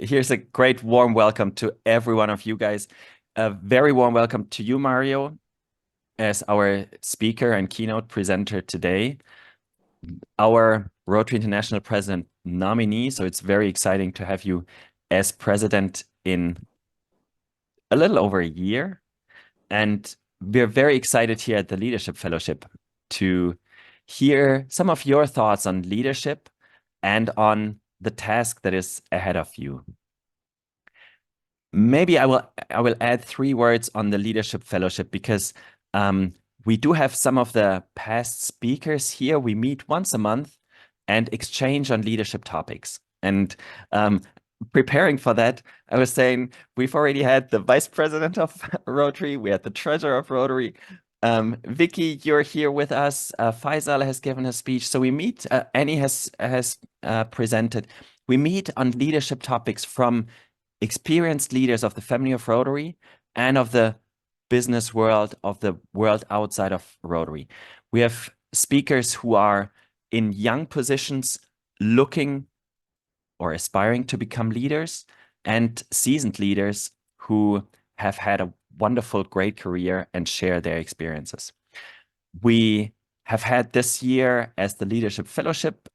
here's a great warm welcome to every one of you guys. A very warm welcome to you, Mario, as our speaker and keynote presenter today, our Rotary International President nominee. So it's very exciting to have you as president in a little over a year. And we're very excited here at the Leadership Fellowship to hear some of your thoughts on leadership and on the task that is ahead of you. Maybe I will add 3 words on the Leadership Fellowship because we do have some of the past speakers here. We meet once a month and exchange on leadership topics. And preparing for that, I was saying we've already had the vice president of Rotary, we had the treasurer of Rotary. Vicky, you're here with us. Faisal has given a speech. So we meet, Annie has presented. We meet on leadership topics from experienced leaders of the family of Rotary and of the business world, of the world outside of Rotary. We have speakers who are in young positions looking or aspiring to become leaders, and seasoned leaders who have had a wonderful, great career and share their experiences. We have had this year as the Leadership Fellowship,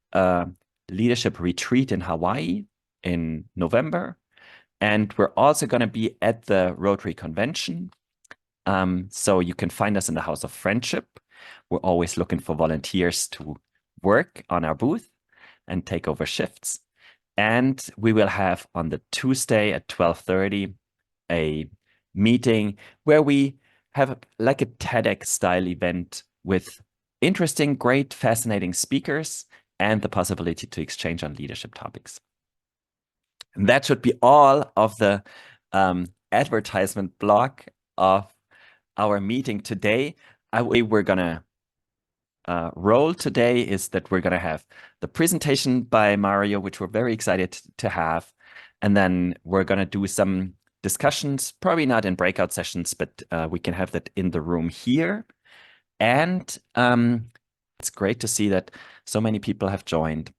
leadership retreat in Hawaii in November. And we're also going to be at the Rotary Convention. So you can find us in the House of Friendship. We're always looking for volunteers to work on our booth and take over shifts. And we will have on the Tuesday at 12:30 a meeting where we have like a TEDx style event with interesting, great, fascinating speakers and the possibility to exchange on leadership topics. And that should be all of the advertisement block of our meeting today. The way we're going to roll today is that we're going to have the presentation by Mario, which we're very excited to have. And then we're going to do some discussions, probably not in breakout sessions, but we can have that in the room here. And it's great to see that so many people have joined.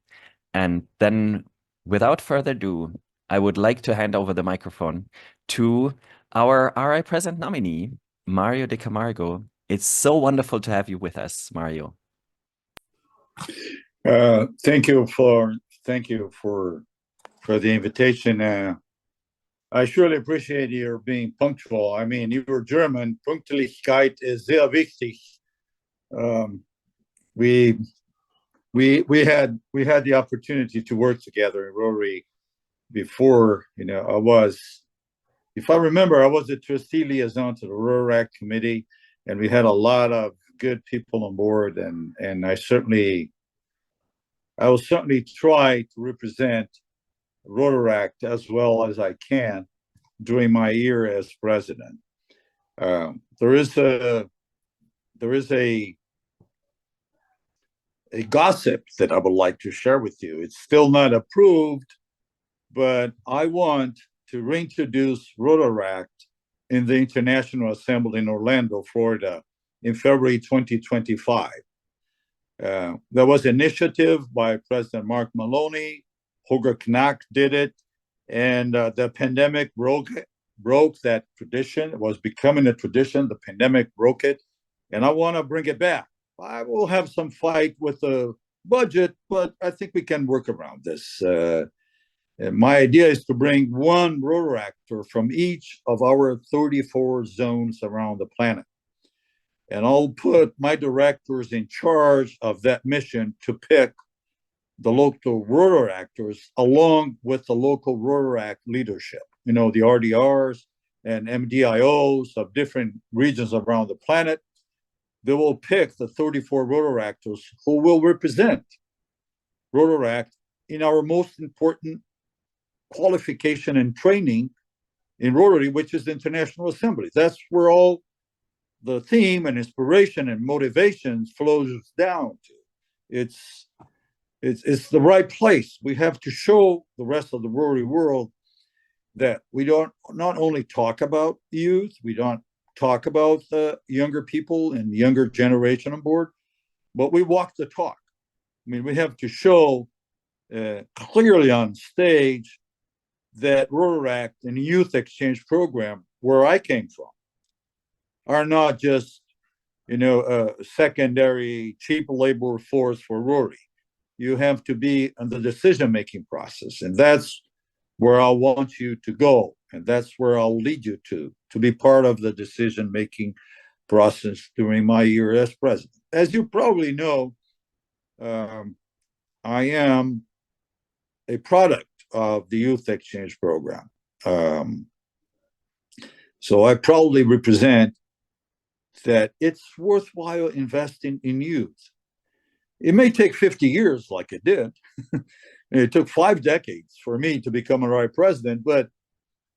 And then without further ado, I would like to hand over the microphone to our RI President nominee, Mario de Camargo. It's so wonderful to have you with us, Mario. Thank you for the invitation. I surely appreciate your being punctual. I mean, you're German. Pünktlichkeit ist sehr wichtig. We had the opportunity to work together in Rotary before. If I remember, I was a trustee liaison to the Rotary Committee, and we had a lot of good people on board, and I will certainly try to represent Rotaract as well as I can during my year as president. There is a gossip that I would like to share with you. It's still not approved, but I want to reintroduce Rotaract in the International Assembly in Orlando, Florida, in February 2025. There was an initiative by President Mark Maloney. Holger Knack did it, and the pandemic broke that tradition. It was becoming a tradition. The pandemic broke it, and I want to bring it back. I will have some fight with the budget, but I think we can work around this. My idea is to bring one Rotaractor from each of our 34 zones around the planet. And I'll put my directors in charge of that mission to pick the local Rotaractors along with the local Rotaract leadership, the RDRs and MDIOs of different regions around the planet. They will pick the 34 Rotaractors who will represent Rotaract in our most important qualification and training in Rotary, which is the International Assembly. That's where all the theme and inspiration and motivation flows down to. It's the right place. We have to show the rest of the Rotary world that we don't not only talk about youth, we don't talk about the younger people and younger generation on board, but we walk the talk. I mean, we have to show clearly on stage that Rotaract and Youth Exchange Program, where I came from, are not just, a secondary cheap labor force for Rotary. You have to be in the decision-making process, and that's where I want you to go, and that's where I'll lead you to be part of the decision-making process during my year as president. As you probably know, I am a product of the Youth Exchange Program. So I proudly represent that it's worthwhile investing in youth. It may take 50 years like it did. It took 5 decades for me to become a RI president, but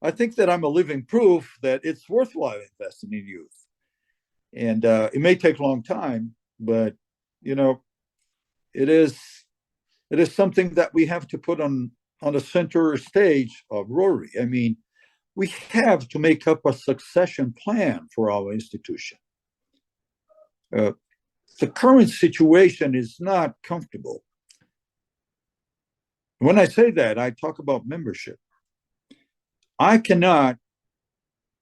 I think that I'm a living proof that it's worthwhile investing in youth. And it may take a long time, but it is something that we have to put on the center stage of Rotary. I mean, we have to make up a succession plan for our institution. The current situation is not comfortable. When I say that, I talk about membership. I cannot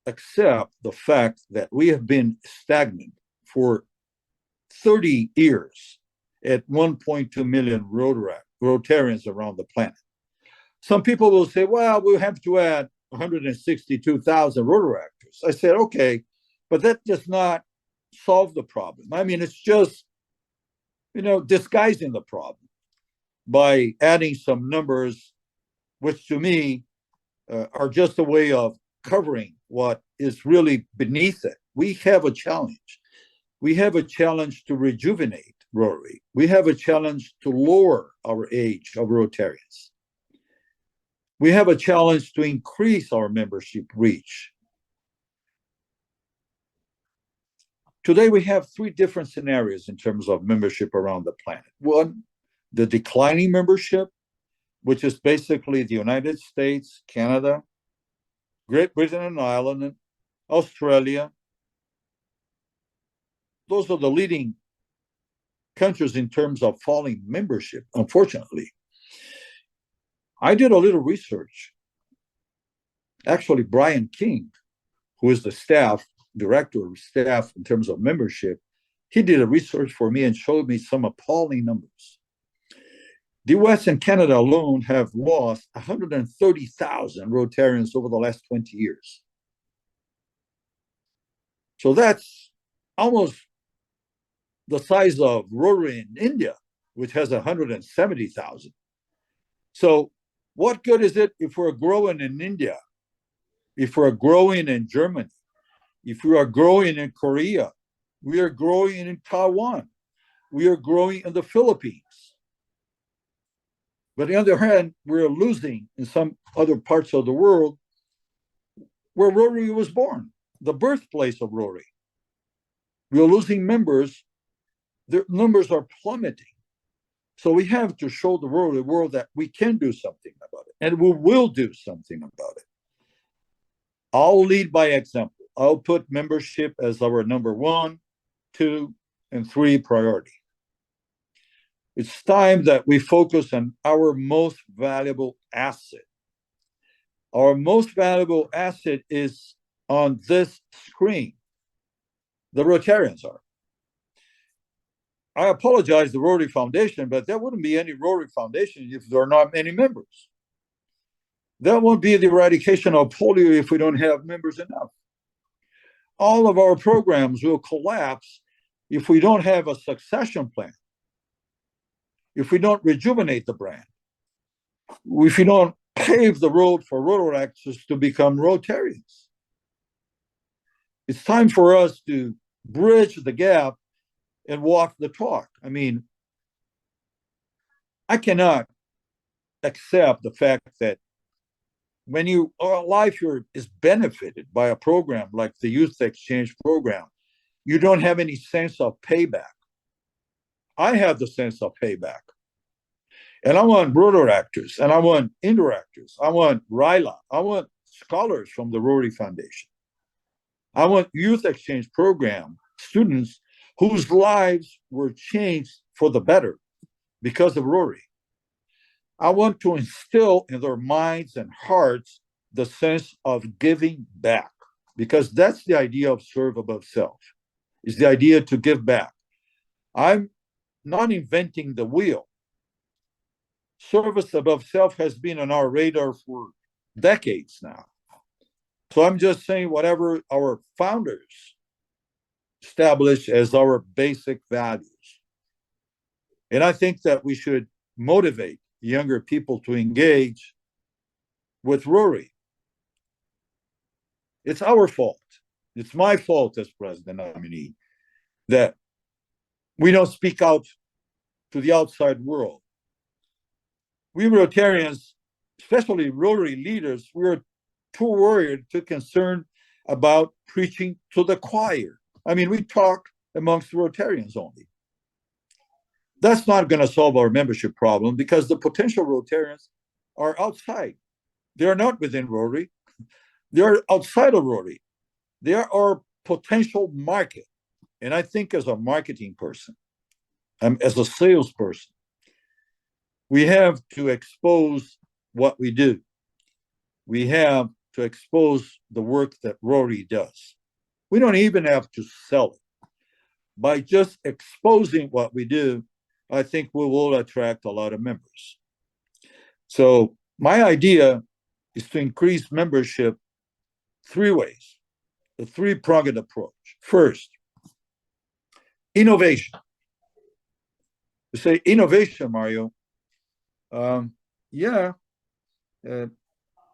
accept the fact that we have been stagnant for 30 years at 1.2 million Rotarians around the planet. Some people will say, well, we'll have to add 162,000 Rotaractors. I said, okay, but that does not solve the problem. I mean, it's just, disguising the problem by adding some numbers, which to me are just a way of covering what is really beneath it. We have a challenge. We have a challenge to rejuvenate Rotary. We have a challenge to lower our age of Rotarians. We have a challenge to increase our membership reach. Today, we have 3 different scenarios in terms of membership around the planet. One, the declining membership, which is basically the United States, Canada, Great Britain and Ireland, Australia. Those are the leading countries in terms of falling membership, unfortunately. I did a little research. Actually, Brian King, who is the director of staff in terms of membership, he did a research for me and showed me some appalling numbers. The US and Canada alone have lost 130,000 Rotarians over the last 20 years. So that's almost the size of Rotary in India, which has 170,000. So what good is it if we're growing in India, if we're growing in Germany, if we are growing in Korea, we are growing in Taiwan, we are growing in the Philippines. But on the other hand, we're losing in some other parts of the world where Rotary was born, the birthplace of Rotary. We're losing members. Their numbers are plummeting. So we have to show the world that we can do something about it, and we will do something about it. I'll lead by example. I'll put membership as our number 1, 2, and 3 priority. It's time that we focus on our most valuable asset. Our most valuable asset is on this screen. The Rotarians are. I apologize to the Rotary Foundation, but there wouldn't be any Rotary Foundation if there are not many members. There won't be the eradication of polio if we don't have members enough. All of our programs will collapse if we don't have a succession plan, if we don't rejuvenate the brand, if we don't pave the road for Rotaractors to become Rotarians. It's time for us to bridge the gap and walk the talk. I mean, I cannot accept the fact that when your life is benefited by a program like the Youth Exchange Program, you don't have any sense of payback. I have the sense of payback. And I want Rotaractors, and I want Interactors, I want RILA, I want scholars from the Rotary Foundation. I want Youth Exchange Program students whose lives were changed for the better because of Rotary. I want to instill in their minds and hearts the sense of giving back, because that's the idea of serve above self, is the idea to give back. I'm not inventing the wheel. Service above self has been on our radar for decades now. So I'm just saying whatever our founders established as our basic values. And I think that we should motivate younger people to engage with Rotary. It's our fault. It's my fault as president nominee that we don't speak out to the outside world. We Rotarians, especially Rotary leaders, we're too worried, too concerned about preaching to the choir. I mean, we talk amongst Rotarians only. That's not going to solve our membership problem because the potential Rotarians are outside. They are not within Rotary. They are outside of Rotary. They are our potential market. And I think as a marketing person, as a salesperson, we have to expose what we do. We have to expose the work that Rotary does. We don't even have to sell it. By just exposing what we do, I think we will attract a lot of members. So my idea is to increase membership three ways, a three-pronged approach. First, innovation. You say innovation, Mario.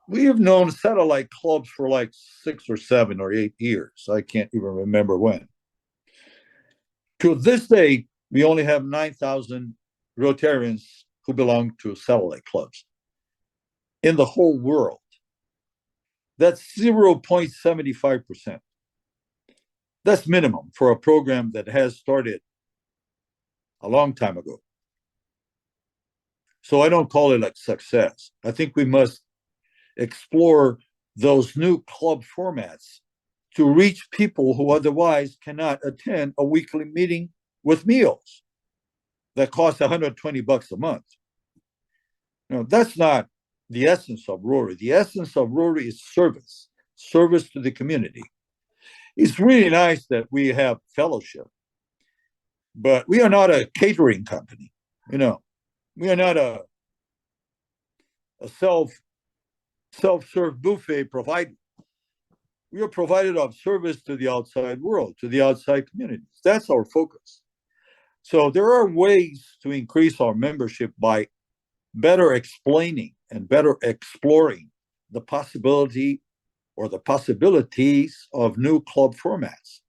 We have known satellite clubs for like 6 or 7 or 8 years. I can't even remember when. To this day, we only have 9,000 Rotarians who belong to satellite clubs in the whole world. That's 0.75%. That's minimum for a program that has started a long time ago. So I don't call it like success. I think we must explore those new club formats to reach people who otherwise cannot attend a weekly meeting with meals that cost $120 a month. You know, that's not the essence of Rotary. The essence of Rotary is service to the community. It's really nice that we have fellowship, but we are not a catering company. You know, we are not a self-serve buffet provider. We are provided of service to the outside world, to the outside communities. That's our focus. So there are ways to increase our membership by better explaining and better exploring the possibility or the possibilities of new club formats,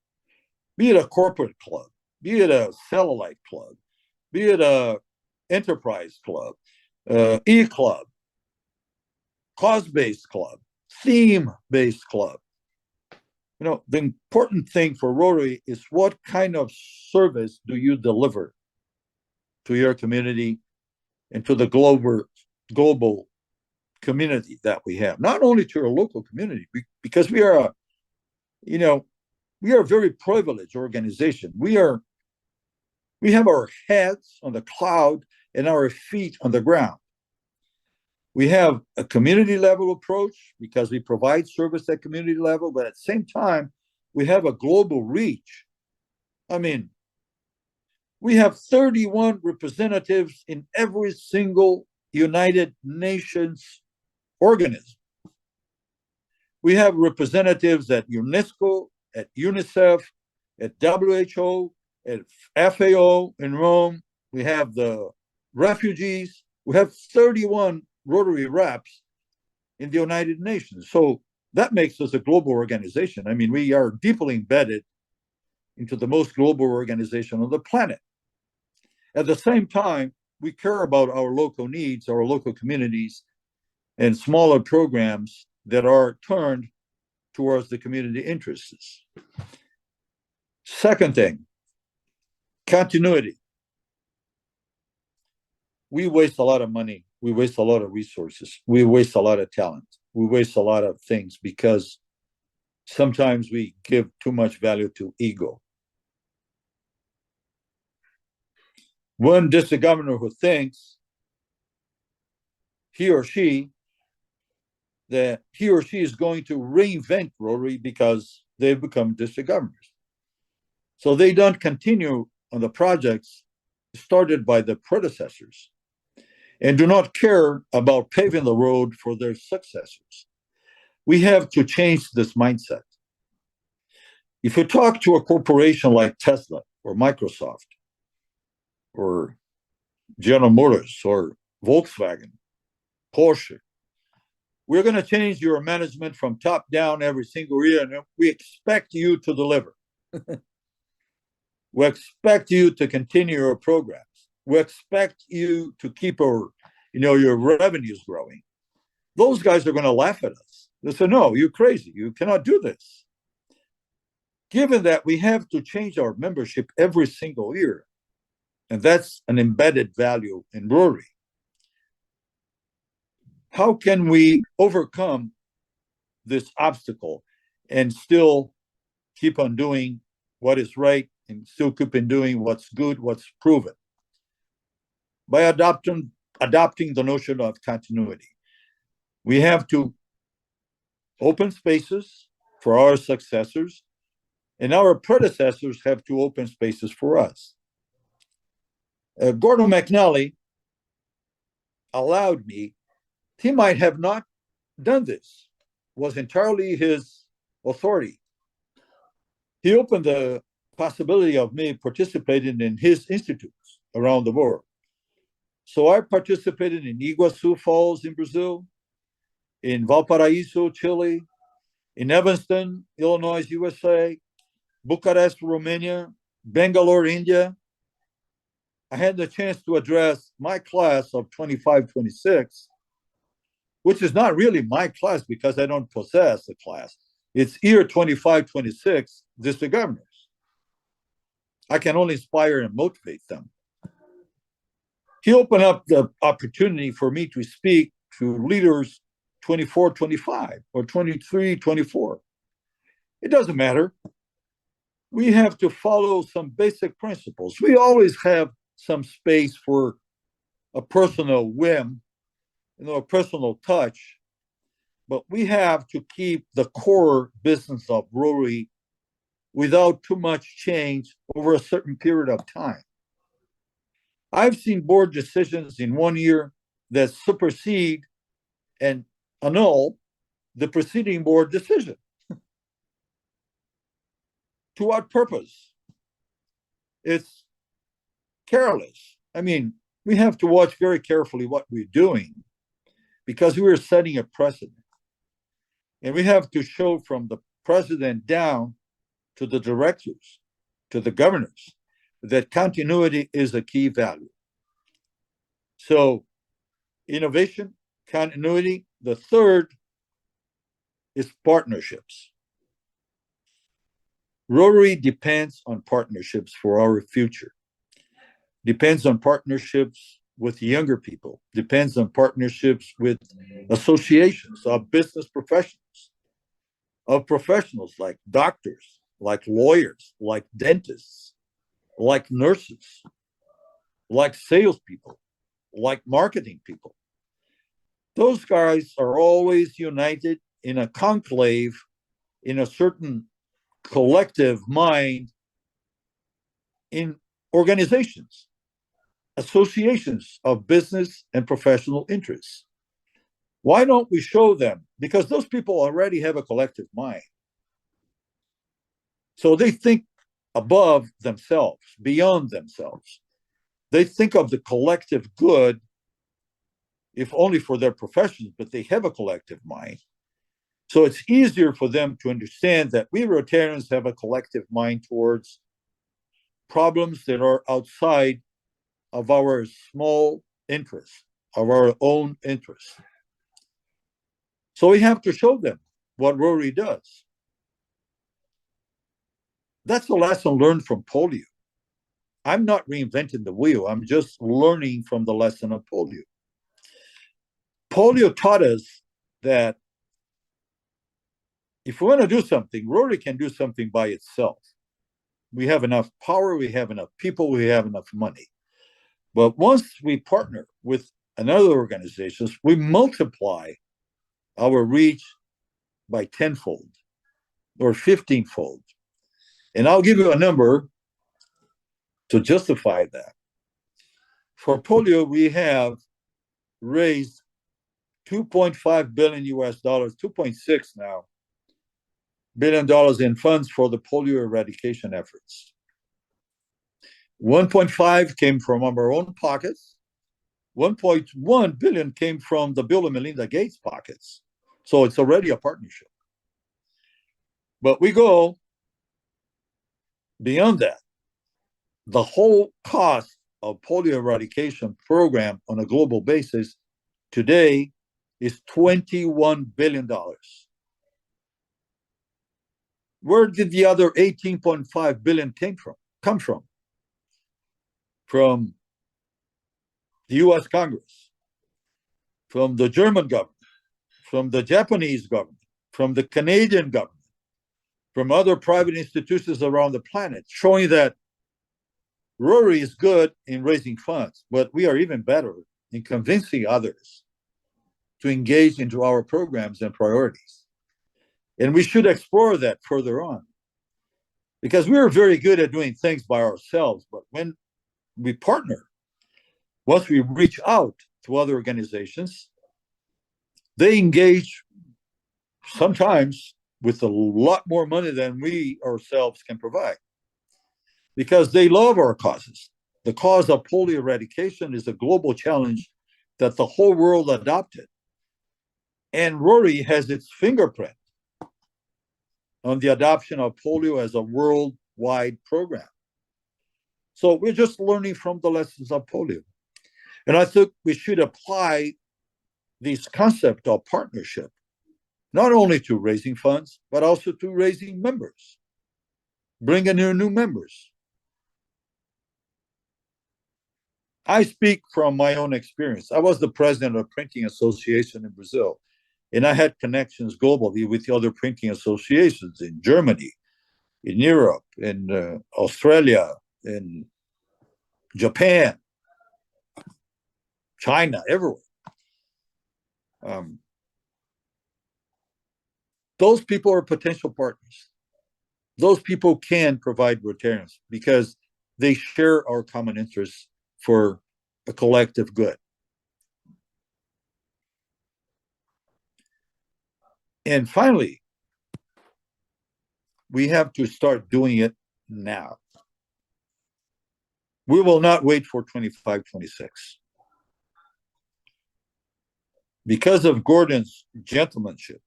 be it a corporate club, be it a satellite club, be it a enterprise club, e-club, cause-based club, theme-based club. You know, the important thing for Rotary is what kind of service do you deliver to your community and to the global community that we have, not only to our local community, because we are a very privileged organization. We have our heads on the cloud and our feet on the ground. We have a community level approach because we provide service at community level, but at the same time, we have a global reach. I mean, we have 31 representatives in every single United Nations organism. We have representatives at UNESCO, at UNICEF, at WHO, at FAO in Rome. We have the refugees. We have 31 Rotary reps in the United Nations. So that makes us a global organization. I mean, we are deeply embedded into the most global organization on the planet. At the same time, we care about our local needs, our local communities, and smaller programs that are turned towards the community interests. Second thing, continuity. We waste a lot of money. We waste a lot of resources. We waste a lot of talent. We waste a lot of things because sometimes we give too much value to ego. One district governor who thinks he or she is going to reinvent Rotary because they've become district governors. So they don't continue on the projects started by the predecessors and do not care about paving the road for their successors. We have to change this mindset. If you talk to a corporation like Tesla or Microsoft or General Motors or Volkswagen, Porsche, we're going to change your management from top down every single year, and we expect you to deliver. We expect you to continue your programs. We expect you to keep your revenues growing. Those guys are going to laugh at us. They say, no, you're crazy. You cannot do this. Given that we have to change our membership every single year, and that's an embedded value in Rotary, how can we overcome this obstacle and still keep on doing what is right and still keep on doing what's good, what's proven? By adopting the notion of continuity. We have to open spaces for our successors, and our predecessors have to open spaces for us. Gordon McNally allowed me, he might have not done this, was entirely his authority. He opened the possibility of me participating in his institutes around the world. So I participated in Iguazu Falls in Brazil, in Valparaiso, Chile, in Evanston, Illinois, USA, Bucharest, Romania, Bangalore, India. I had the chance to address my class of 25, 26, which is not really my class because I don't possess a class. It's year 25, 26, district governors. I can only inspire and motivate them. He opened up the opportunity for me to speak to leaders 24, 25, or 23, 24. It doesn't matter. We have to follow some basic principles. We always have some space for a personal whim, a personal touch, but we have to keep the core business of Rotary without too much change over a certain period of time. I've seen board decisions in 1 year that supersede and annul the preceding board decision. To what purpose? It's careless. I mean, we have to watch very carefully what we're doing because we're setting a precedent. And we have to show from the president down to the directors, to the governors, that continuity is a key value. So innovation, continuity. The third is partnerships. Rotary depends on partnerships for our future. Depends on partnerships with younger people. Depends on partnerships with associations of business professionals, of professionals like doctors, like lawyers, like dentists, like nurses, like salespeople, like marketing people. Those guys are always united in a conclave, in a certain collective mind, in organizations, associations of business and professional interests. Why don't we show them? Because those people already have a collective mind. So they think above themselves, beyond themselves. They think of the collective good, if only for their professions, but they have a collective mind. So it's easier for them to understand that we Rotarians have a collective mind towards problems that are outside of our small interests, of our own interests. So we have to show them what Rotary does. That's a lesson learned from polio. I'm not reinventing the wheel. I'm just learning from the lesson of polio. Polio taught us that if we want to do something, Rotary can do something by itself. We have enough power, we have enough people, we have enough money. But once we partner with and other organizations, we multiply our reach by tenfold or 15-fold. And I'll give you a number to justify that. For polio, we have raised 2.5 billion US dollars, 2.6 now, billion dollars in funds for the polio eradication efforts. 1.5 came from our own pockets. 1.1 billion came from the Bill and Melinda Gates pockets. So it's already a partnership. But we go beyond that. The whole cost of polio eradication program on a global basis today is $21 billion. Where did the other 18.5 billion come from? From the US Congress, from the German government, from the Japanese government, from the Canadian government, from other private institutions around the planet, showing that Rotary is good in raising funds, but we are even better in convincing others to engage into our programs and priorities. And we should explore that further on, because we are very good at doing things by ourselves, but when we partner, once we reach out to other organizations, they engage sometimes with a lot more money than we ourselves can provide, because they love our causes. The cause of polio eradication is a global challenge that the whole world adopted. And Rotary has its fingerprint on the adoption of polio as a worldwide program. So we're just learning from the lessons of polio. And I think we should apply this concept of partnership, not only to raising funds, but also to raising members, bringing in new members. I speak from my own experience. I was the president of Printing Association in Brazil, and I had connections globally with the other printing associations in Germany, in Europe, in Australia, in Japan, China, everywhere. Those people are potential partners. Those people can provide Rotarians because they share our common interests for a collective good. And finally, we have to start doing it now. We will not wait for 25, 26. Because of Gordon's gentlemanship,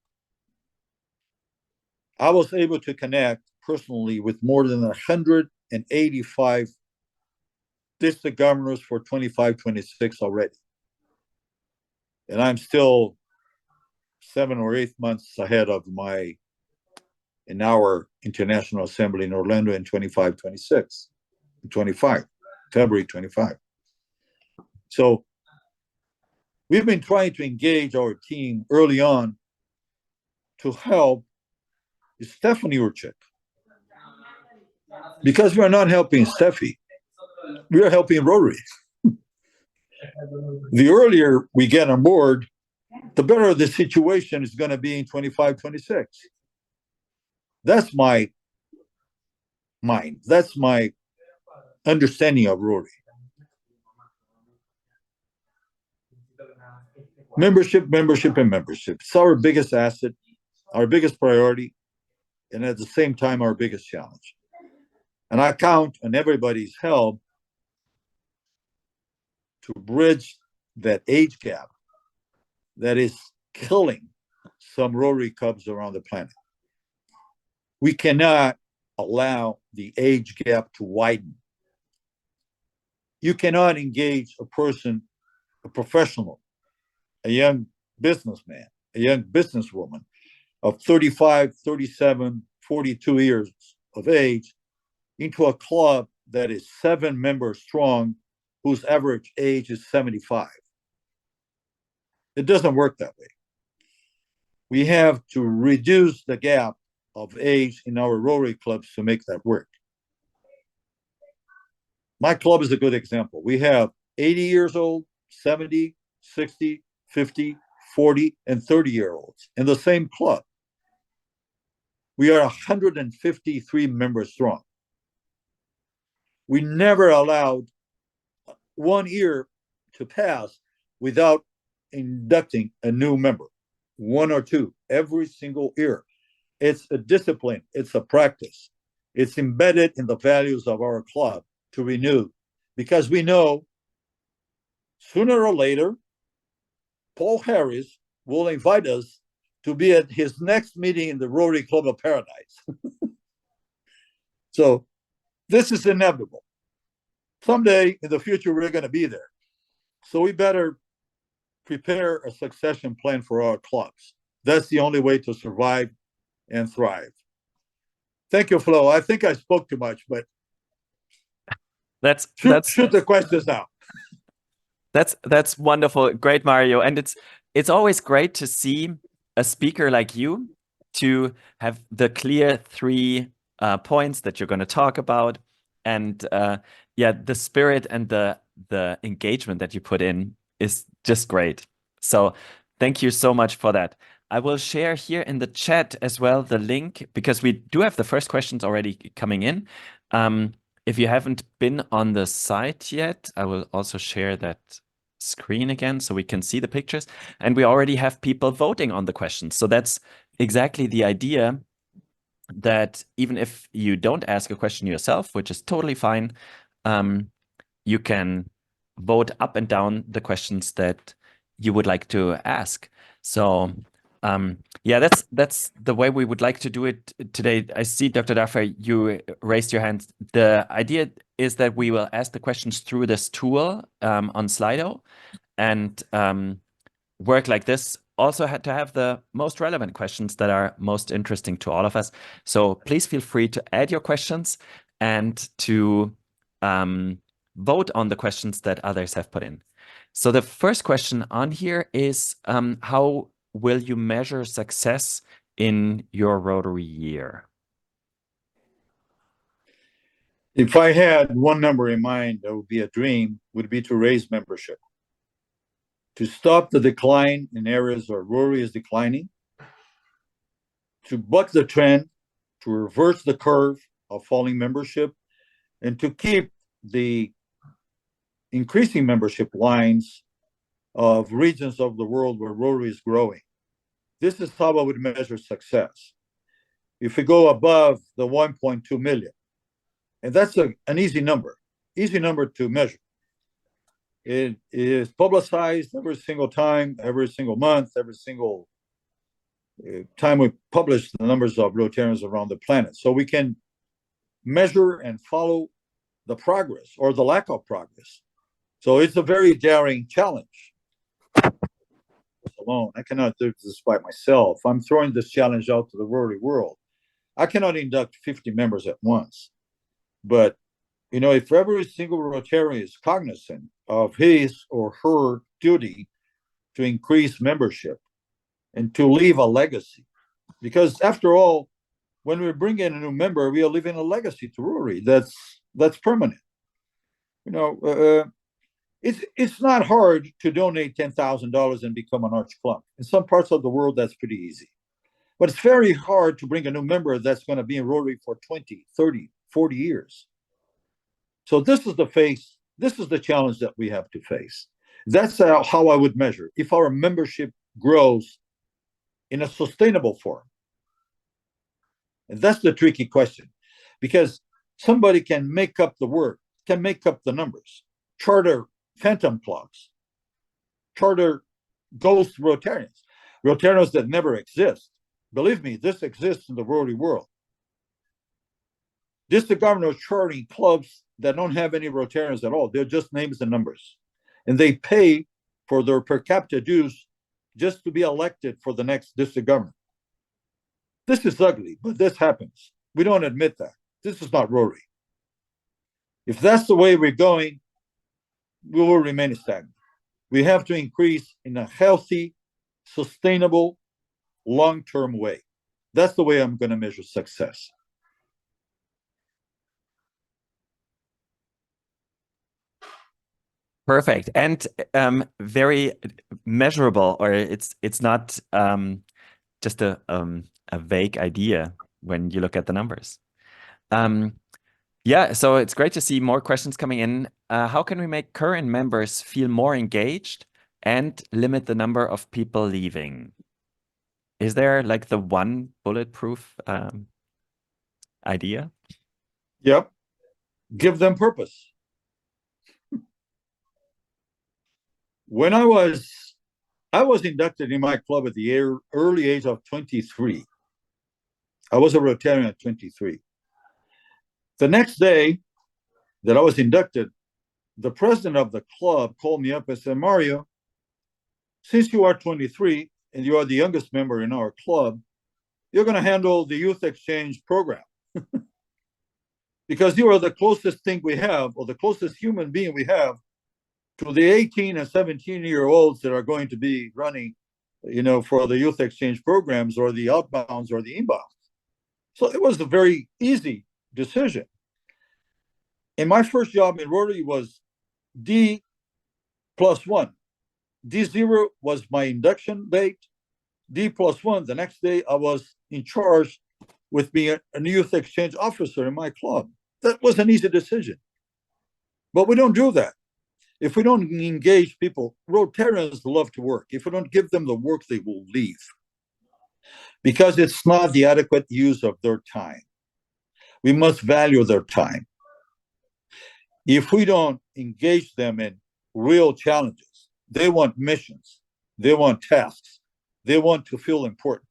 I was able to connect personally with more than 185 district governors for 25, 26 already. And I'm still 7 or 8 months ahead of in our International Assembly in Orlando in 25, 26, 25, February 25. So we've been trying to engage our team early on to help Stephanie Urchik. Because we are not helping Steffi, we are helping Rotary. The earlier we get on board, the better the situation is going to be in 25, 26. That's my mind. That's my understanding of Rotary. Membership, membership, and membership. It's our biggest asset, our biggest priority, and at the same time, our biggest challenge. And I count on everybody's help to bridge that age gap that is killing some Rotary Cubs around the planet. We cannot allow the age gap to widen. You cannot engage a person, a professional, a young businessman, a young businesswoman of 35, 37, 42 years of age into a club that is 7 members strong, whose average age is 75. It doesn't work that way. We have to reduce the gap of age in our Rotary clubs to make that work. My club is a good example. We have 80 years old, 70, 60, 50, 40, and 30-year-olds in the same club. We are 153 members strong. We never allowed 1 year to pass without inducting a new member, 1 or 2, every single year. It's a discipline, it's a practice. It's embedded in the values of our club to renew, because we know sooner or later, Paul Harris will invite us to be at his next meeting in the Rotary Club of Paradise. So this is inevitable. Someday in the future, we're going to be there. So we better prepare a succession plan for our clubs. That's the only way to survive and thrive. Thank you, Flo. I think I spoke too much, but shoot the questions now. That's wonderful. Great, Mario. And it's always great to see a speaker like you to have the clear 3 points that you're going to talk about. And yeah, the spirit and the engagement that you put in is just great. So thank you so much for that. I will share here in the chat as well the link, because we do have the first questions already coming in. If you haven't been on the site yet, I will also share that screen again so we can see the pictures. And we already have people voting on the questions. So that's exactly the idea, that even if you don't ask a question yourself, which is totally fine, you can vote up and down the questions that you would like to ask. So yeah, that's the way we would like to do it today. I see, Dr. Daffer, you raised your hand. The idea is that we will ask the questions through this tool on Slido, and work like this. Also had to have the most relevant questions that are most interesting to all of us. So please feel free to add your questions and to vote on the questions that others have put in. So the first question on here is, how will you measure success in your Rotary year? If I had one number in mind, that would be a dream, would be to raise membership, to stop the decline in areas where Rotary is declining, to buck the trend, to reverse the curve of falling membership, and to keep the increasing membership lines of regions of the world where Rotary is growing. This is how I would measure success. If we go above the 1.2 million, and that's an easy number to measure. It is publicized every single time, every single month, every single time we publish the numbers of Rotarians around the planet. So we can measure and follow the progress or the lack of progress. So it's a very daring challenge. Alone, I cannot do this by myself. I'm throwing this challenge out to the Rotary world. I cannot induct 50 members at once. But, you know, if every single Rotarian is cognizant of his or her duty to increase membership and to leave a legacy, because after all, when we bring in a new member, we are leaving a legacy to Rotary that's permanent. You know, it's not hard to donate $10,000 and become an arch club. In some parts of the world, that's pretty easy. But it's very hard to bring a new member that's going to be in Rotary for 20, 30, 40 years. So this is the challenge that we have to face. That's how I would measure if our membership grows in a sustainable form. And that's the tricky question, because somebody can make up the word, can make up the numbers, charter phantom clubs, charter ghost Rotarians, Rotarians that never exist. Believe me, this exists in the Rotary world. District governors charting clubs that don't have any Rotarians at all. They're just names and numbers. And they pay for their per capita dues just to be elected for the next district governor. This is ugly, but this happens. We don't admit that. This is not Rotary. If that's the way we're going, we will remain stagnant. We have to increase in a healthy, sustainable, long-term way. That's the way I'm going to measure success. Perfect. And very measurable, or it's not just a vague idea when you look at the numbers. Yeah, so it's great to see more questions coming in. How can we make current members feel more engaged and limit the number of people leaving? Is there like the one bulletproof idea? Yep. Give them purpose. When I was inducted in my club at the early age of 23. I was a Rotarian at 23. The next day that I was inducted, the president of the club called me up and said, Mario, since you are 23 and you are the youngest member in our club, you're going to handle the youth exchange program. Because you are the closest thing we have, or the closest human being we have, to the 18 and 17-year-olds that are going to be running, for the youth exchange programs or the outbounds or the inbounds. So it was a very easy decision. And my first job in Rotary was D+1. D0 was my induction date. D+1, the next day I was in charge with being a youth exchange officer in my club. That was an easy decision. But we don't do that. If we don't engage people, Rotarians love to work. If we don't give them the work, they will leave. Because it's not the adequate use of their time. We must value their time. If we don't engage them in real challenges, they want missions, they want tasks, they want to feel important.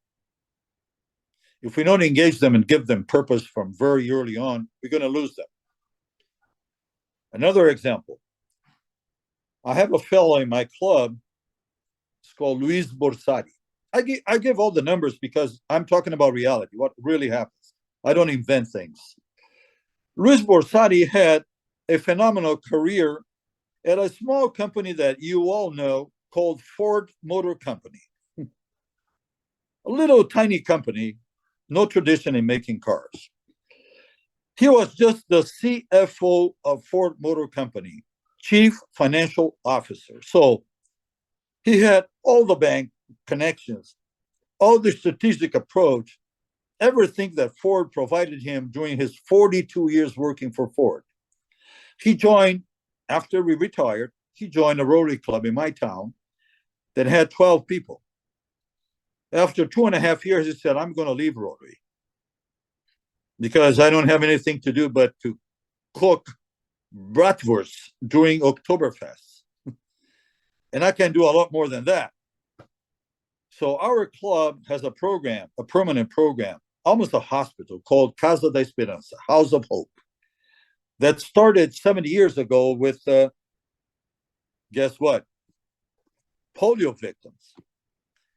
If we don't engage them and give them purpose from very early on, we're going to lose them. Another example, I have a fellow in my club. It's called Luis Borsari. I give all the numbers because I'm talking about reality, what really happens. I don't invent things. Luis Borsari had a phenomenal career at a small company that you all know called Ford Motor Company. A little tiny company, no tradition in making cars. He was just the CFO of Ford Motor Company, Chief Financial Officer. So he had all the bank connections, all the strategic approach, everything that Ford provided him during his 42 years working for Ford. He joined, after we retired, he joined a Rotary Club in my town that had 12 people. After 2.5 years, he said, I'm going to leave Rotary because I don't have anything to do but to cook bratwurst during Oktoberfest. And I can do a lot more than that. So our club has a program, a permanent program, almost a hospital called Casa de Esperanza, House of Hope, that started 70 years ago with, guess what? Polio victims.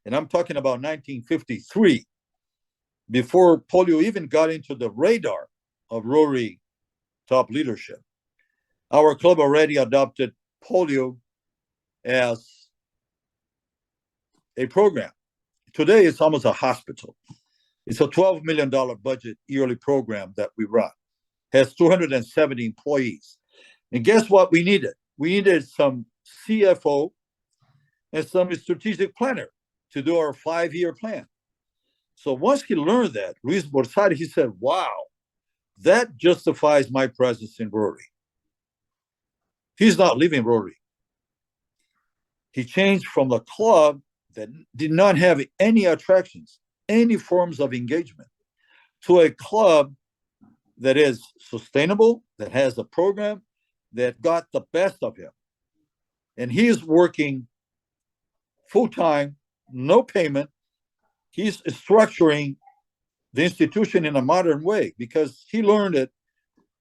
And I'm talking about 1953, before polio even got into the radar of Rotary top leadership. Our club already adopted polio as a program. Today, it's almost a hospital. It's a $12 million budget yearly program that we run. It has 270 employees. And guess what we needed? We needed some CFO and some strategic planner to do our 5-year plan. So once he learned that, Luis Borsari, he said, wow, that justifies my presence in Rotary. He's not leaving Rotary. He changed from a club that did not have any attractions, any forms of engagement, to a club that is sustainable, that has a program that got the best of him. And he's working full-time, no payment. He's structuring the institution in a modern way because he learned it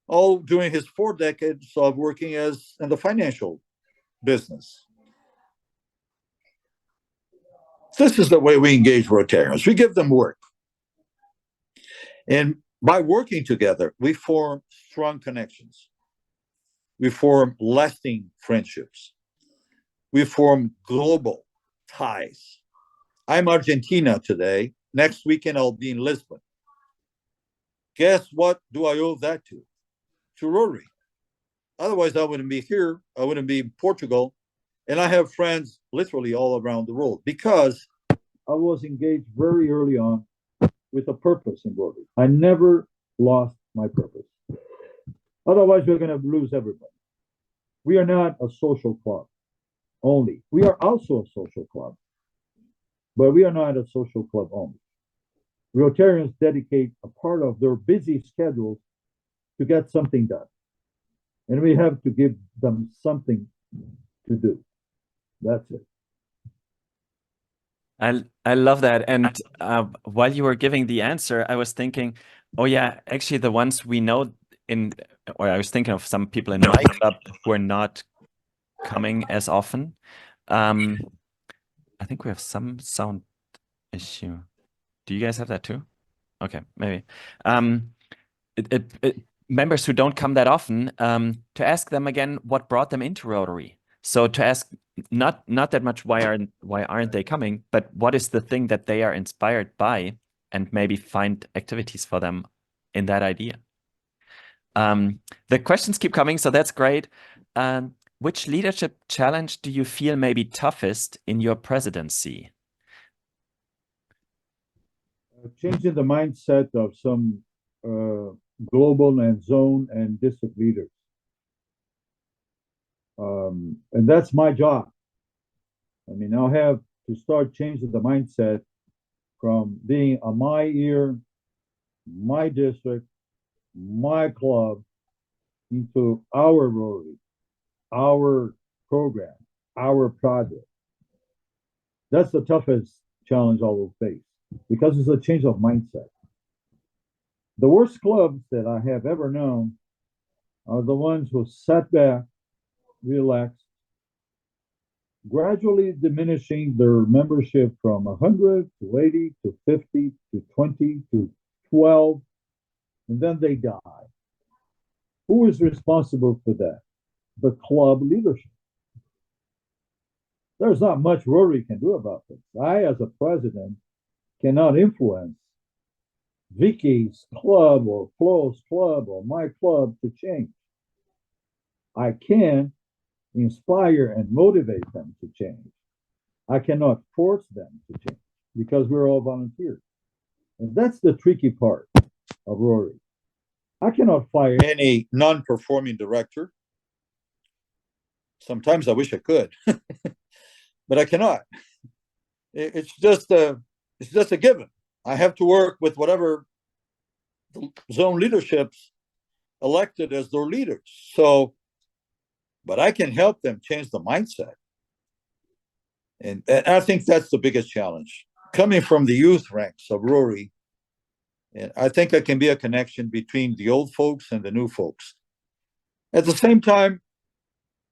all during his 4 decades of working in the financial business. This is the way we engage Rotarians. We give them work. And by working together, we form strong connections. We form lasting friendships. We form global ties. I'm Argentina today. Next weekend, I'll be in Lisbon. Guess what do I owe that to? To Rotary. Otherwise, I wouldn't be here. I wouldn't be in Portugal. And I have friends literally all around the world because I was engaged very early on with a purpose in Rotary. I never lost my purpose. Otherwise, we're going to lose everybody. We are not a social club only. We are also a social club, but we are not a social club only. Rotarians dedicate a part of their busy schedules to get something done. And we have to give them something to do. That's it. I love that. And while you were giving the answer, I was thinking, oh yeah, actually the ones we know or I was thinking of some people in my club who are not coming as often. I think we have some sound issue. Do you guys have that too? Okay, maybe. Members who don't come that often, to ask them again what brought them into Rotary. So to ask not that much why aren't they coming, but what is the thing that they are inspired by, and maybe find activities for them in that idea. The questions keep coming, so that's great. Which leadership challenge do you feel may be toughest in your presidency? Changing the mindset of some global and zone and district leaders. And that's my job. I mean, I'll have to start changing the mindset from being a my ear, my district, my club, into our Rotary, our program, our project. That's the toughest challenge I will face because it's a change of mindset. The worst clubs that I have ever known are the ones who sat back, relaxed, gradually diminishing their membership from 100 to 80 to 50 to 20 to 12, and then they die. Who is responsible for that? The club leadership. There's not much Rotary can do about this. I, as a president, cannot influence Vicky's club or Flo's club or my club to change. I can inspire and motivate them to change. I cannot force them to change because we're all volunteers. And that's the tricky part of Rotary. I cannot fire any non-performing director. Sometimes I wish I could, but I cannot. It's just a given. I have to work with whatever the zone leadership's elected as their leaders. So, but I can help them change the mindset. And I think that's the biggest challenge. Coming from the youth ranks of Rotary, and I think there can be a connection between the old folks and the new folks. At the same time,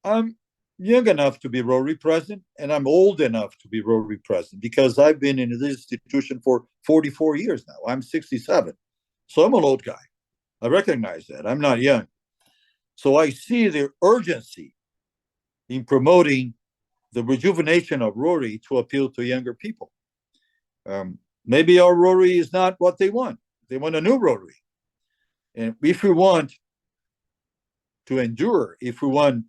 I'm young enough to be Rotary president, and I'm old enough to be Rotary president because I've been in this institution for 44 years now. I'm 67. So I'm an old guy. I recognize that. I'm not young. So I see the urgency in promoting the rejuvenation of Rotary to appeal to younger people. Maybe our Rotary is not what they want. They want a new Rotary. And if we want to endure, if we want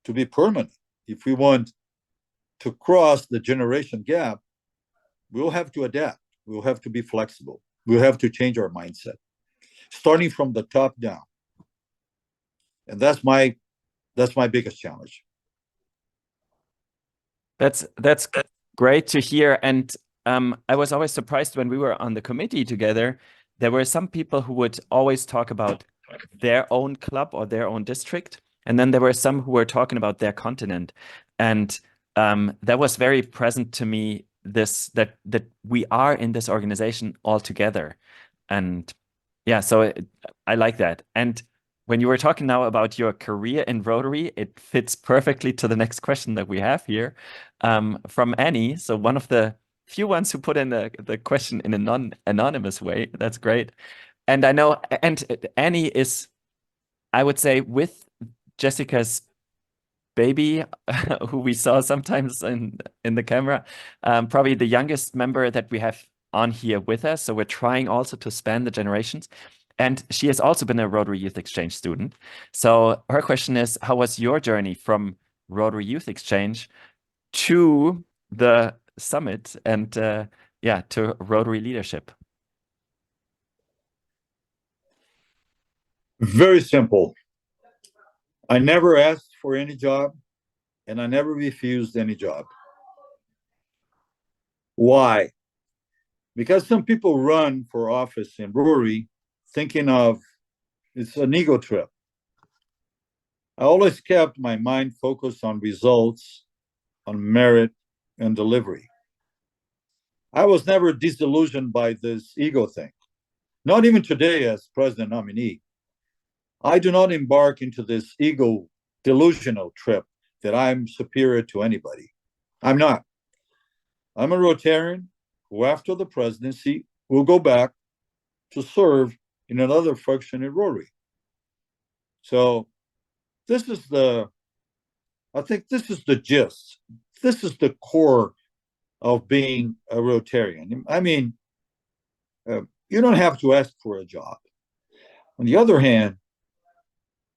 to be permanent, if we want to cross the generation gap, we'll have to adapt. We'll have to be flexible. We'll have to change our mindset, starting from the top down. And that's my biggest challenge. That's great to hear. And I was always surprised when we were on the committee together. There were some people who would always talk about their own club or their own district. And then there were some who were talking about their continent. And that was very present to me, that we are in this organization all together. And yeah, so I like that. And when you were talking now about your career in Rotary, it fits perfectly to the next question that we have here from Annie. So one of the few ones who put in the question in a non-anonymous way. That's great. And I know, and Annie is, I would say, with Jessica's baby, who we saw sometimes in the camera, probably the youngest member that we have on here with us. So we're trying also to span the generations. And she has also been a Rotary Youth Exchange student. So her question is, how was your journey from Rotary Youth Exchange to the summit and to Rotary leadership? Very simple. I never asked for any job, and I never refused any job. Why? Because some people run for office in Rotary thinking of it's an ego trip. I always kept my mind focused on results, on merit, and delivery. I was never disillusioned by this ego thing. Not even today as president nominee. I do not embark into this ego delusional trip that I'm superior to anybody. I'm not. I'm a Rotarian who, after the presidency, will go back to serve in another function in Rotary. So I think this is the gist. This is the core of being a Rotarian. I mean, you don't have to ask for a job. On the other hand,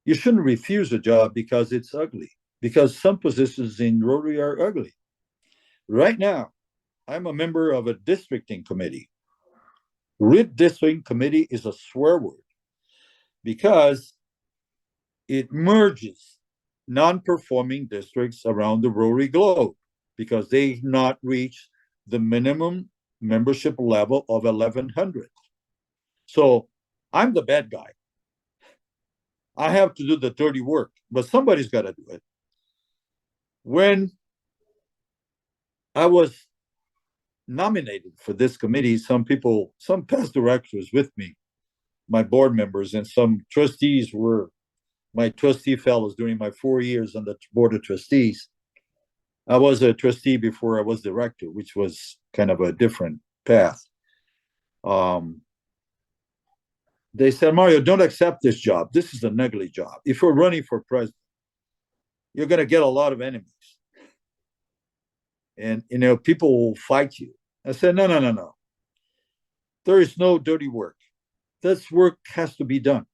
you shouldn't refuse a job because it's ugly, because some positions in Rotary are ugly. Right now, I'm a member of a districting committee. Districting committee is a swear word because it merges non-performing districts around the Rotary globe because they not reach the minimum membership level of 1,100. So I'm the bad guy. I have to do the dirty work, but somebody's got to do it. When I was nominated for this committee, some past directors with me, my board members, and some trustees were my trustee fellows during my 4 years on the board of trustees. I was a trustee before I was director, which was kind of a different path. They said, Mario, don't accept this job. This is an ugly job. If you're running for president, you're going to get a lot of enemies. And, people will fight you. I said, no. There is no dirty work. This work has to be done.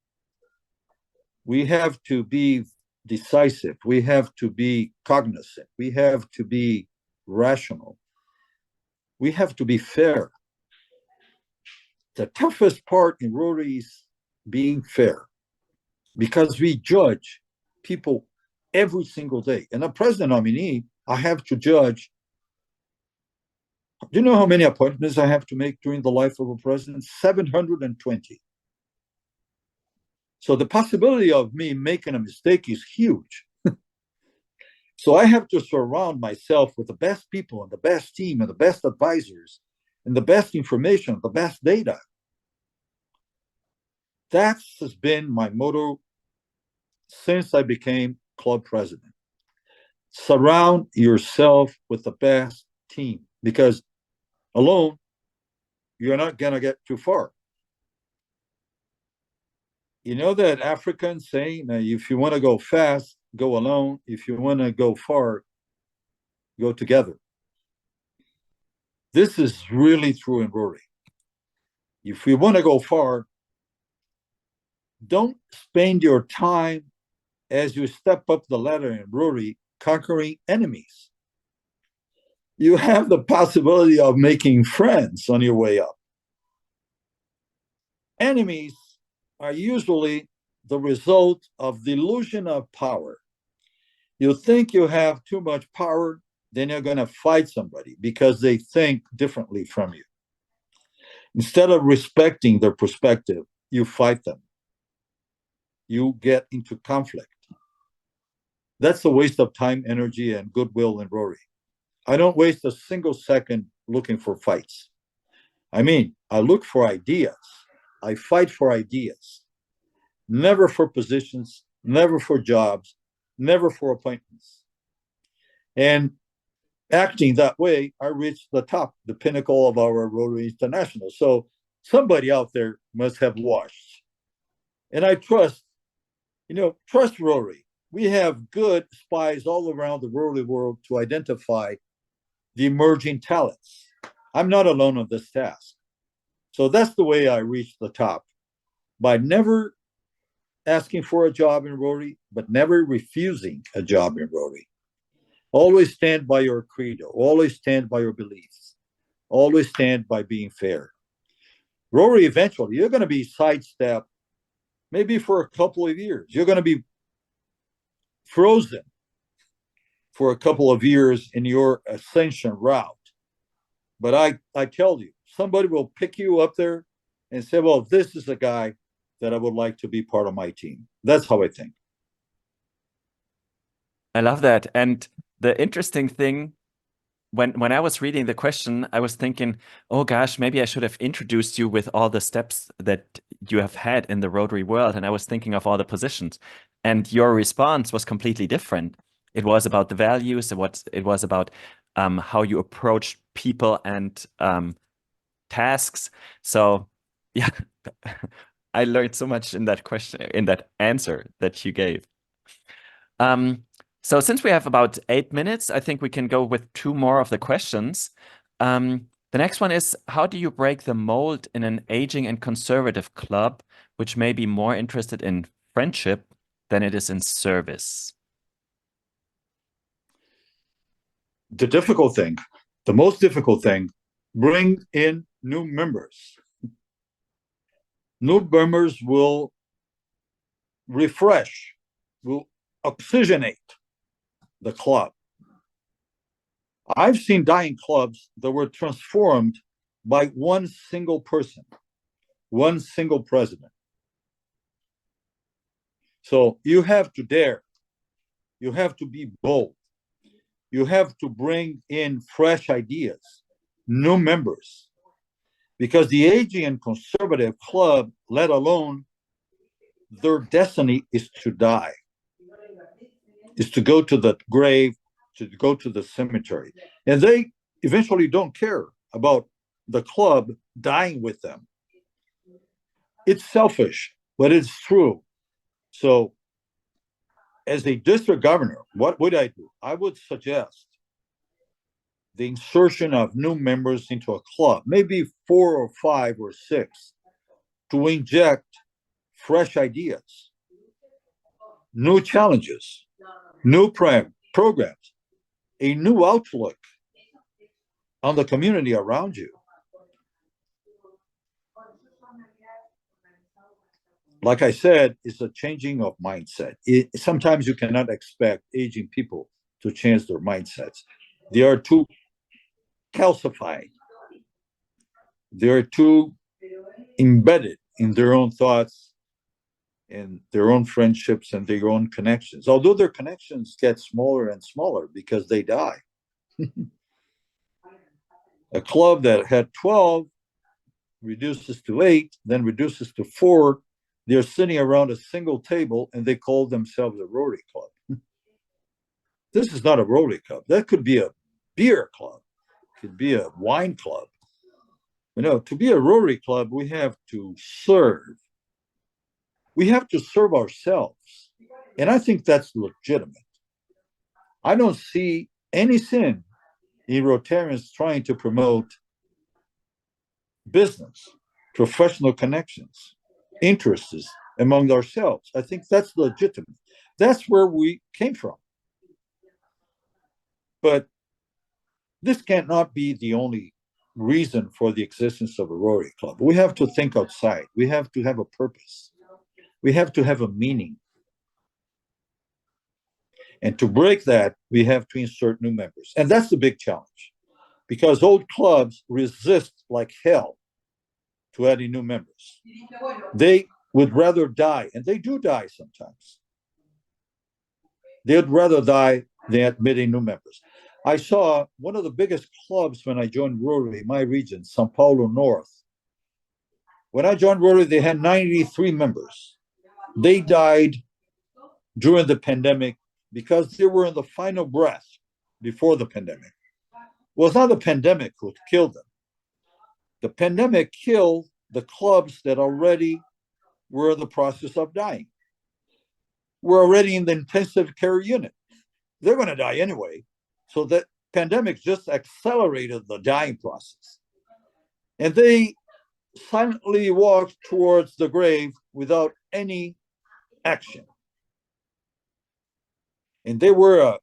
We have to be decisive. We have to be cognizant. We have to be rational. We have to be fair. The toughest part in Rotary is being fair because we judge people every single day. And a president nominee, I have to judge. Do you know how many appointments I have to make during the life of a president? 720. So the possibility of me making a mistake is huge. So I have to surround myself with the best people and the best team and the best advisors and the best information, the best data. That has been my motto since I became club president. Surround yourself with the best team because alone, you're not going to get too far. You know that African saying, if you want to go fast, go alone. If you want to go far, go together. This is really true in Rotary. If we want to go far, don't spend your time as you step up the ladder in Rotary conquering enemies. You have the possibility of making friends on your way up. Enemies are usually the result of the illusion of power. You think you have too much power, then you're going to fight somebody because they think differently from you. Instead of respecting their perspective, you fight them. You get into conflict. That's a waste of time, energy, and goodwill in Rotary. I don't waste a single second looking for fights. I mean, I look for ideas. I fight for ideas. Never for positions, never for jobs, never for appointments. And acting that way, I reached the top, the pinnacle of our Rotary International. So somebody out there must have watched. And I trust Rotary. We have good spies all around the Rotary world to identify the emerging talents. I'm not alone on this task. So that's the way I reached the top. by never asking for a job in Rotary, but never refusing a job in Rotary. Always stand by your credo. Always stand by your beliefs. Always stand by being fair. Rotary, eventually, you're going to be sidestepped maybe for a couple of years. You're going to be frozen for a couple of years in your ascension route. But I tell you, somebody will pick you up there and say, well, this is a guy that I would like to be part of my team. That's how I think. I love that. And the interesting thing, when I was reading the question, I was thinking, oh gosh, maybe I should have introduced you with all the steps that you have had in the Rotary world. And I was thinking of all the positions. And your response was completely different. It was about the values. It was about how you approach people and tasks. So yeah, I learned so much in that question, in that answer that you gave. So since we have about 8 minutes, I think we can go with 2 more of the questions. The next one is, how do you break the mold in an aging and conservative club, which may be more interested in friendship than it is in service? The difficult thing, the most difficult thing, bring in new members. New members will refresh, will oxygenate the club. I've seen dying clubs that were transformed by one single person, one single president. So you have to dare, you have to be bold, you have to bring in fresh ideas, new members, because the aging and conservative club, let alone their destiny, is to die, is to go to the grave, to go to the cemetery. And they eventually don't care about the club dying with them. It's selfish, but it's true. So as a district governor, what would I do? I would suggest the insertion of new members into a club, maybe 4 or 5 or 6, to inject fresh ideas, new challenges, new programs, a new outlook on the community around you. Like I said, it's a changing of mindset. Sometimes you cannot expect aging people to change their mindsets. They are too calcified. They are too embedded in their own thoughts and their own friendships and their own connections. Although their connections get smaller and smaller because they die. A club that had 12 reduces to 8, then reduces to 4. They're sitting around a single table and they call themselves a Rotary Club. This is not a Rotary Club. That could be a beer club. It could be a wine club. You know, to be a Rotary Club, we have to serve. We have to serve ourselves. And I think that's legitimate. I don't see any sin in Rotarians trying to promote business, professional connections, interests among ourselves. I think that's legitimate. That's where we came from. But this cannot be the only reason for the existence of a Rotary Club. We have to think outside. We have to have a purpose. We have to have a meaning. And to break that, we have to insert new members. And that's the big challenge, because old clubs resist like hell to adding new members. They would rather die, and they do die sometimes. They'd rather die than admitting new members. I saw one of the biggest clubs when I joined Rotary, my region, São Paulo North. When I joined Rotary, they had 93 members. They died during the pandemic because they were in the final breath before the pandemic. It was not the pandemic who killed them. The pandemic killed the clubs that already were in the process of dying. We're already in the intensive care unit. They're going to die anyway. So the pandemic just accelerated the dying process. And they silently walked towards the grave without any action. And they were a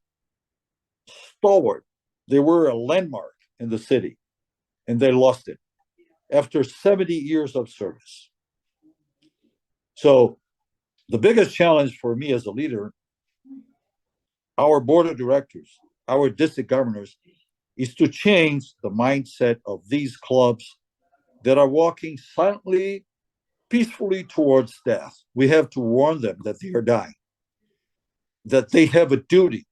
stalwart, they were a landmark in the city, and they lost it after 70 years of service. So, the biggest challenge for me as a leader, our board of directors, our district governors, is to change the mindset of these clubs that are walking silently, peacefully towards death. We have to warn them that they are dying, that they have a duty,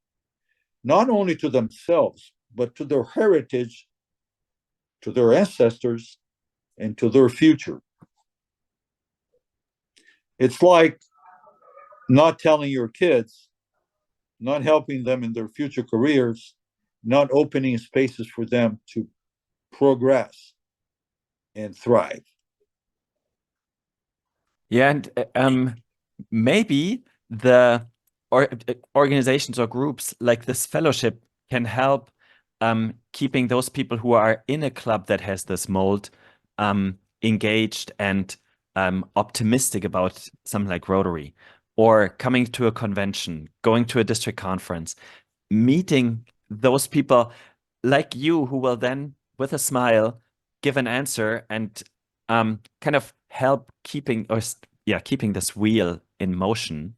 not only to themselves, but to their heritage, to their ancestors, and to their future. It's like not telling your kids, not helping them in their future careers, not opening spaces for them to progress and thrive. Yeah, and maybe the organizations or groups like this fellowship can help keeping those people who are in a club that has this mold engaged and optimistic about something like Rotary, or coming to a convention, going to a district conference, meeting those people like you who will then, with a smile, give an answer and kind of help keeping this wheel in motion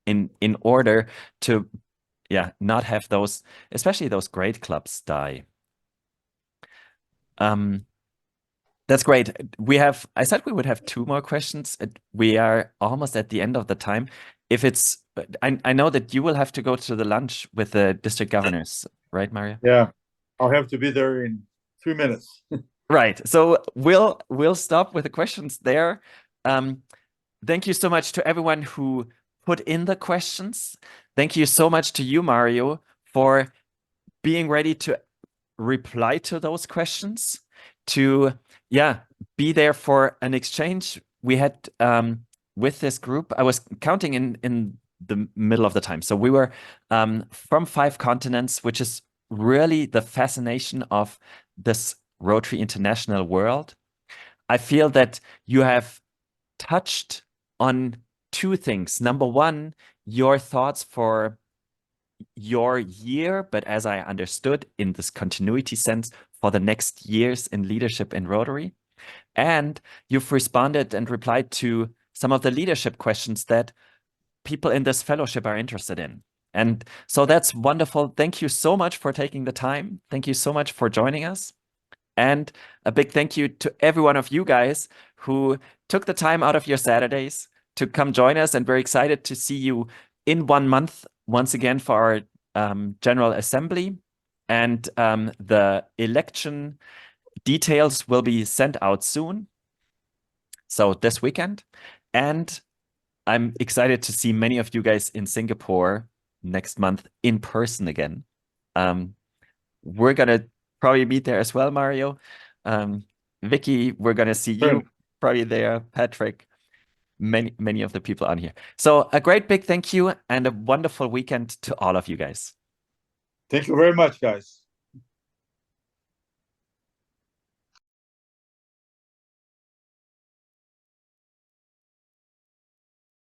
in order to not have those, especially those great clubs, die. That's great. I said we would have two more questions. We are almost at the end of the time. If it's, I know that you will have to go to the lunch with the district governors, right, Mario? Yeah, I'll have to be there in 3 minutes. Right. So we'll stop with the questions there. Thank you so much to everyone who put in the questions. Thank you so much to you, Mario, for being ready to reply to those questions, to be there for an exchange. We had with this group, I was counting in the middle of the time. So we were from 5 continents, which is really the fascination of this Rotary International world. I feel that you have touched on 2 things. Number one, your thoughts for your year, but as I understood, in this continuity sense, for the next years in leadership in Rotary. And you've responded and replied to some of the leadership questions that people in this fellowship are interested in. And so that's wonderful. Thank you so much for taking the time. Thank you so much for joining us. And a big thank you to every one of you guys who took the time out of your Saturdays to come join us. And we're excited to see you in 1 month once again for our General Assembly. And the election details will be sent out soon. So this weekend. And I'm excited to see many of you guys in Singapore next month in person again. We're going to probably meet there as well, Mario. Vicky, we're going to see you probably there. Patrick, many of the people on here. So a great big thank you and a wonderful weekend to all of you guys. Thank you very much, guys.